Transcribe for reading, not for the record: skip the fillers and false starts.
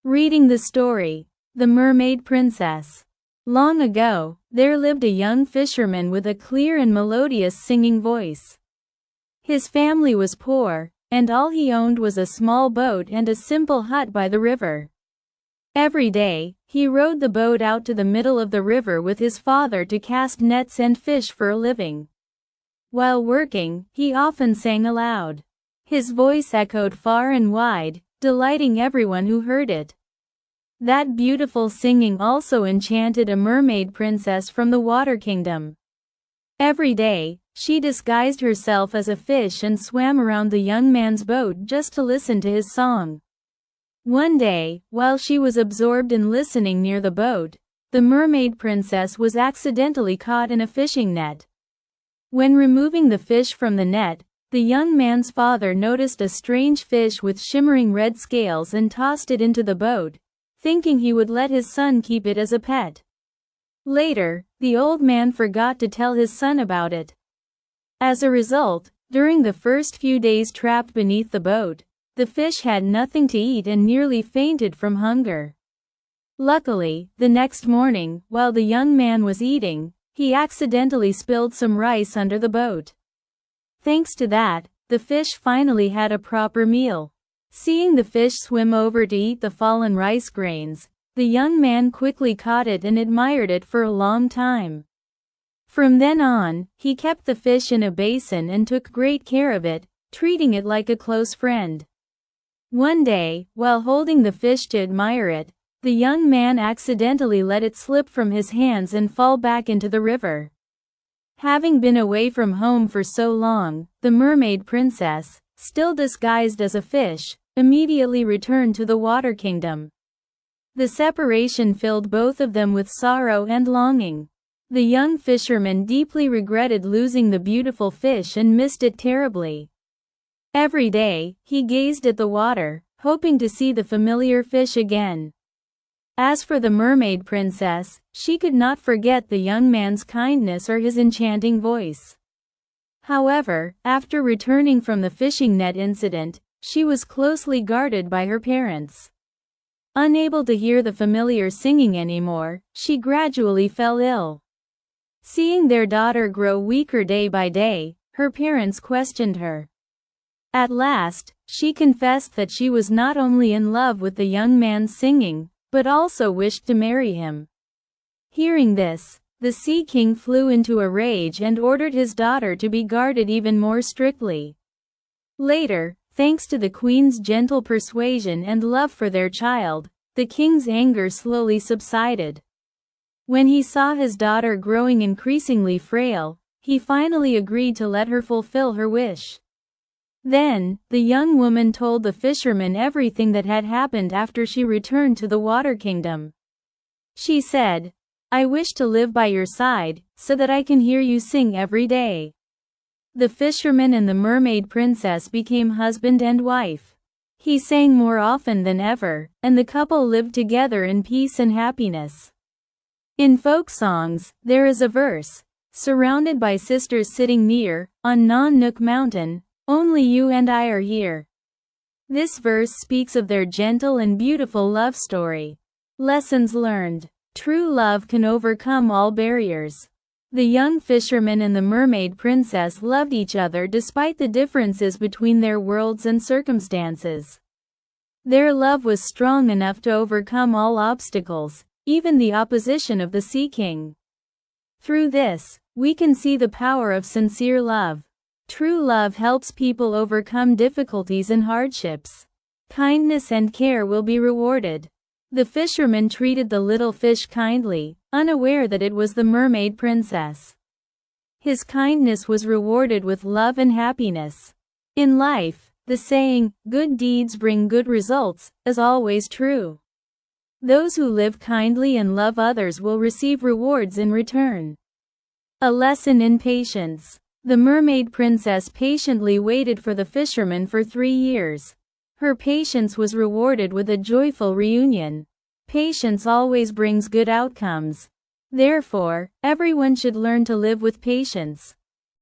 Reading the story. The Mermaid Princess. Long ago, there lived a young fisherman with a clear and melodious singing voice. His family was poor, and all he owned was a small boat and a simple hut by the river. Every day, he rowed the boat out to the middle of the river with his father to cast nets and fish for a living. While working, he often sang aloud. His voice echoed far and wide, delighting everyone who heard it. That beautiful singing also enchanted a mermaid princess from the water kingdom. Every day, she disguised herself as a fish and swam around the young man's boat just to listen to his song. One day, while she was absorbed in listening near the boat, the mermaid princess was accidentally caught in a fishing net. When removing the fish from the net, the young man's father noticed a strange fish with shimmering red scales and tossed it into the boat, thinking he would let his son keep it as a pet. Later, the old man forgot to tell his son about it. As a result, during the first few days trapped beneath the boat, the fish had nothing to eat and nearly fainted from hunger. Luckily, the next morning, while the young man was eating, he accidentally spilled some rice under the boat. Thanks to that, the fish finally had a proper meal. Seeing the fish swim over to eat the fallen rice grains, the young man quickly caught it and admired it for a long time. From then on, he kept the fish in a basin and took great care of it, treating it like a close friend. One day, while holding the fish to admire it, the young man accidentally let it slip from his hands and fall back into the river. Having been away from home for so long, the mermaid princess, still disguised as a fish, immediately returned to the water kingdom. The separation filled both of them with sorrow and longing. The young fisherman deeply regretted losing the beautiful fish and missed it terribly. Every day, he gazed at the water, hoping to see the familiar fish again. As for the mermaid princess, she could not forget the young man's kindness or his enchanting voice. However, after returning from the fishing net incident, she was closely guarded by her parents. Unable to hear the familiar singing anymore, she gradually fell ill. Seeing their daughter grow weaker day by day, her parents questioned her. At last, she confessed that she was not only in love with the young man's singing, but also wished to marry him. Hearing this, the Sea King flew into a rage and ordered his daughter to be guarded even more strictly. Later, thanks to the queen's gentle persuasion and love for their child, the king's anger slowly subsided. When he saw his daughter growing increasingly frail, he finally agreed to let her fulfill her wish. Then, the young woman told the fisherman everything that had happened after she returned to the water kingdom. She said, "I wish to live by your side, so that I can hear you sing every day." The fisherman and the mermaid princess became husband and wife. He sang more often than ever, and the couple lived together in peace and happiness. In folk songs, there is a verse, "Surrounded by sisters sitting near, on Nook Mountain, only you and I are here." This verse speaks of their gentle and beautiful love story. Lessons learned. True love can overcome all barriers. The young fisherman and the mermaid princess loved each other despite the differences between their worlds and circumstances. Their love was strong enough to overcome all obstacles, even the opposition of the Sea King. Through this, we can see the power of sincere love. True love helps people overcome difficulties and hardships. Kindness and care will be rewarded. The fisherman treated the little fish kindly, unaware that it was the mermaid princess. His kindness was rewarded with love and happiness. In life, the saying, "Good deeds bring good results," is always true. Those who live kindly and love others will receive rewards in return. A lesson in patience. The mermaid princess patiently waited for the fisherman for 3 years. Her patience was rewarded with a joyful reunion. Patience always brings good outcomes. Therefore, everyone should learn to live with patience.